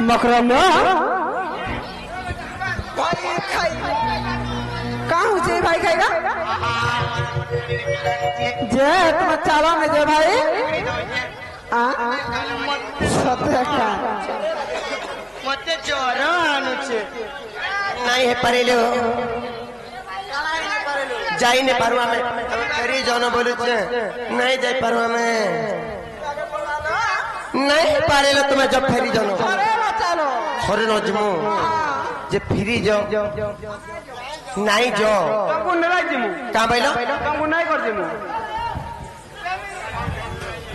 मकरम भाई खाई कहाँ हो जे भाई खाएगा जे तुम चावा में जे भाई सत्य का मते जोर आनुचे नहीं है परेले हो जाई नहीं पारू हमें फेरी जानो बोलू छे नहीं जाई पारू हमें नहीं पारेलो तुम्हें जब फेरी जानो थोड़े नजमो जे फेरी जाओ नहीं जाओ कामको नहीं जिमु कहाँ बैलो कामको नहीं कर जिमु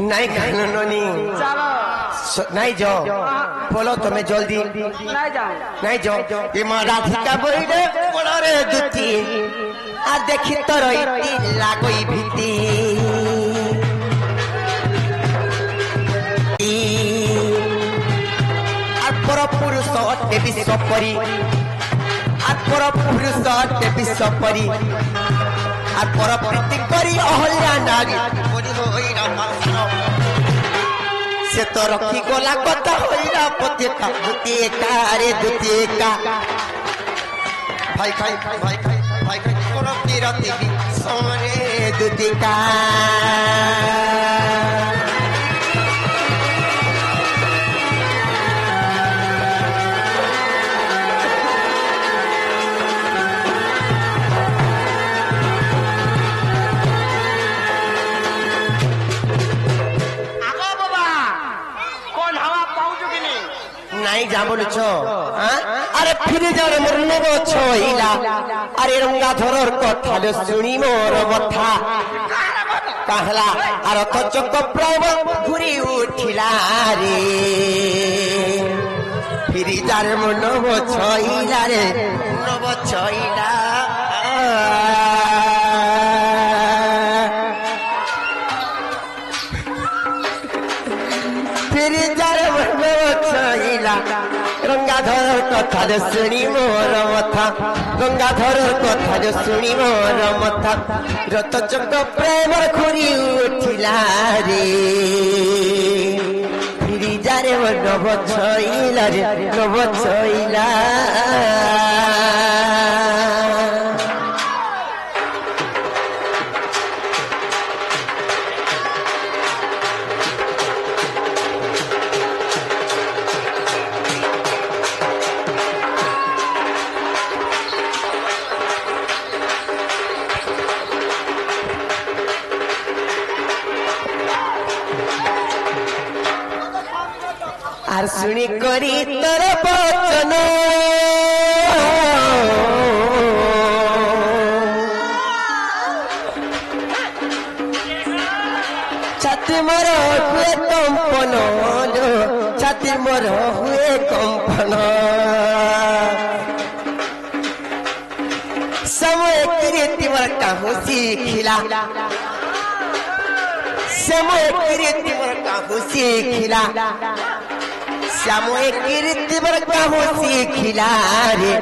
नहीं कहनो नोनी चलो नहीं जाओ बोलो तुम्हें जल्दी नहीं जाओ नहीं जाओ ये माँ राधिका बोली रे बोलो रे दुती आ देखी तो रही लागोई भीती আর পর পুরুষ অটে বিশ্বপরি আর পর পুরুষ অটে বিশ্বপরি আর পর প্রীতি করি অহল্যা নারী সে তো রক্ষী গোলা কথা হইলা পতিকা দুতিকা রে দুতিকা ভাই খাই ভাই খাই ভাই খাই কোন বিরতি সমরে দুতিকা नहीं जा बोलू छो अरे फिर जाने मोर नगो छइला अरे रंगा धरर कथा ले सुनी मोर बथा कहला अरे तो चक प्रभ घुरी उठिला रे फिर जाने मोर नगो छइला रे नगो छइला फिर जाने मोर नगो छइला गंगाधर कथा जो शुणी मोर मथा गंगाधर कथा जो शुणी मोर मथा रत चक प्रेम खुरी उठिला रे फिर जारे नव छइला रे नव छइला আর শুনি করি তোর বচন ছাতি মোর হুয়ে কম্পন ছাতি মোর হুয়ে কম্পন समय कीर्ति मोर काहू सीखिला समय कीर्ति मोर काहू सीखिला श्यामोए कीर्ति मोर काहू सीखिला रे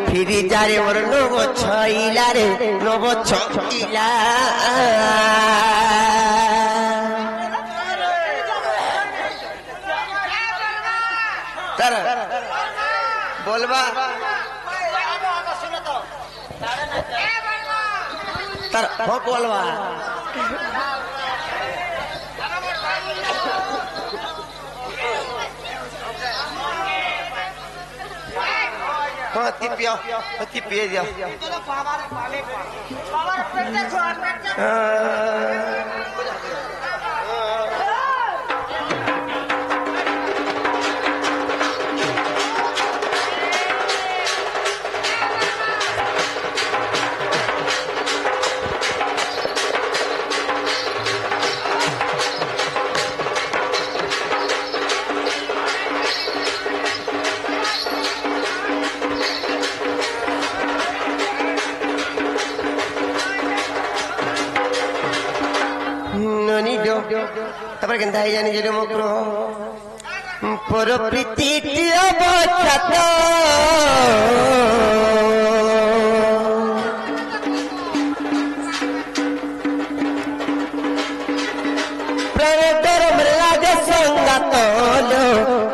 फिर जारे मोर नव छइला रे नव छइला तर बोलबा तर हो बोलबा Hati piye dia. তারপরে কেন তাই জানি যে মুক্র পর প্রীতি অবচাত প্রেম দর মৃলা যে সঙ্গাত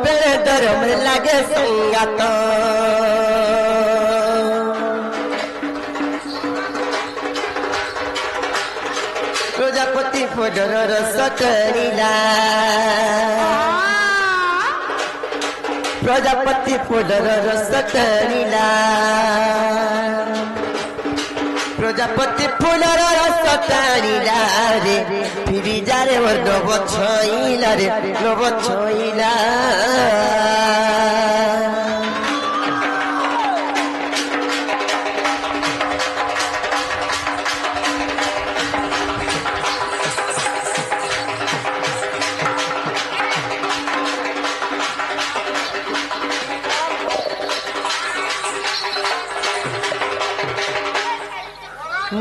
প্রেম দর মৃলা लागे संगात प्रजापति फुलर रस टाणिला प्रजापति फुलर रस टाणिला प्रजापति फुलर रस टाणिला रे फिरी जारे मोर नव छइला रे नव छइला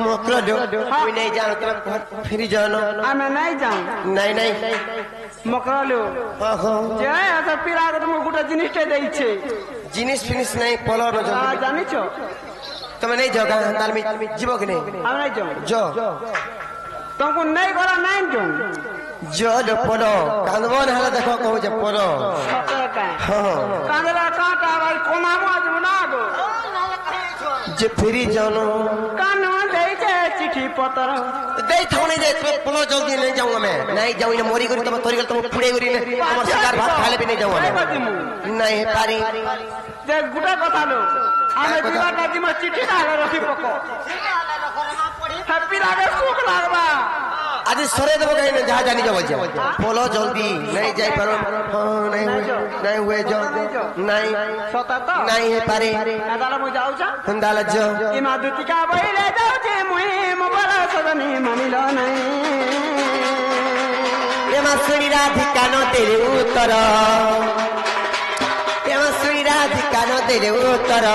नहीं जानो तुम फिर जानो मैं नहीं जाऊँ नहीं नहीं मकरालो जय ऐसा पिला को तुम गुटा जिनिस टे देइछे जिनिस फिनिस नहीं पलो न जानो जानी छो तुम नहीं जाओ ताल में जीवो कि नहीं हम नहीं जाऊँ जो तुमको नहीं करा नहीं जाऊँ जो जो पलो कांदवन हला देखो कहू जे पलो हां कांदरा काटा भाई कोना आज बना दो जे फिरी जानो कानो देइछे चिट्ठी पत्र दे थोड़ी दे पलो जल्दी नहीं जाऊंगा मैं नहीं जाऊँ ना मोरी करी तुम तोरी तुम पुड़े करी तुम सरकार भात खाले भी नहीं जाऊंगा मैं नहीं पारी जे गुटा कथा लो आमे जीवा काजी में चिट्ठी डाले रखी पको हैप्पी लागे सुख लागबा आज सरे देबो कहीं में जहां जानी जाओ बोलो जल्दी नहीं जाई पारो हां नहीं हुए जो नहीं सता तो नहीं है पारे दादा मु जाऊ जा हंदाल जो इमा दुतिका बइले जाऊ छे मुई मोबाइल सदनी मानिलो नहीं एमा सुनी राधिका न तेरे उत्तर एमा सुनी राधिका न तेरे उत्तर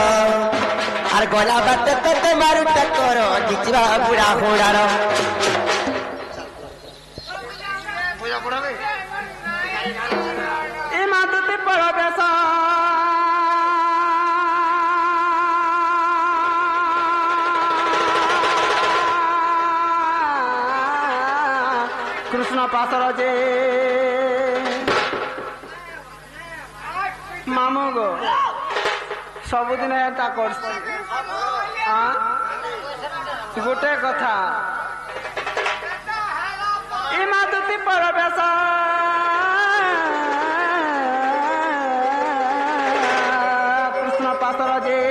आर गला बात तो मारू टक्कर जिचवा बुढ़ा होड़ार इमा दुति पड़ो बेसा कृष्ण पासर जे मामू गो सबुदिन एटा करछ गोटे कथा इमा दुति पड़ो बेसा कृष्ण पासर जे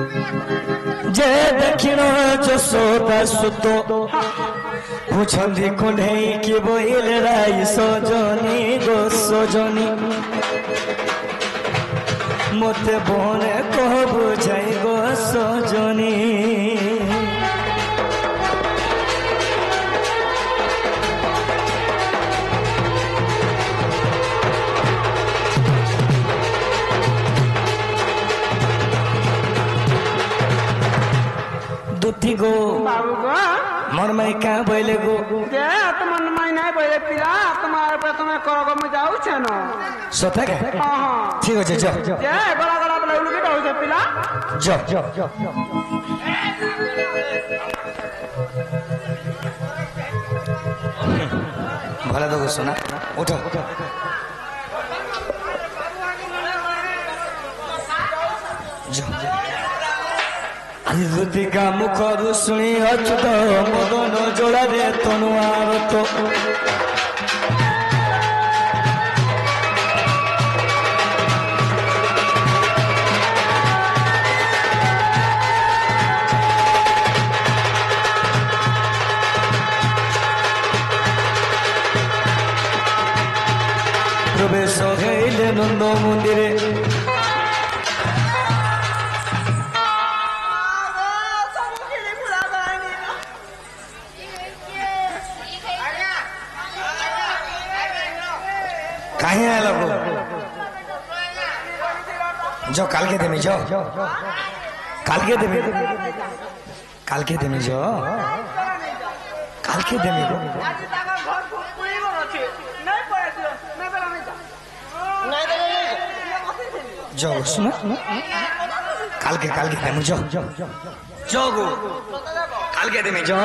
जय दक्षिण जसोदा सुतो बुझंदी कोन्हेई कि बोइल राई सजनी गो सजनी मते बने कह बुझाई गो सजनी दुती गो बाबू गो मन में क्या बोले गो जे तुम मन नहीं बोले पिला तुम्हारे पे तुम्हें करो मु जाऊ छे न सता के हां ठीक है जा जे गला गला बोले उलगी जाऊ छे पिला जा भला दो सुना उठो ऋतिका मुखरू शुणी अच्युत मदन जोड़ा रे तनुआर तो प्रवेश हेले नंद मंदिरे कहीं आए लोग जो काल के देमी जो काल के देमी जो काल के देमी जो सुना काल के देमी जो जो काल के देमी जो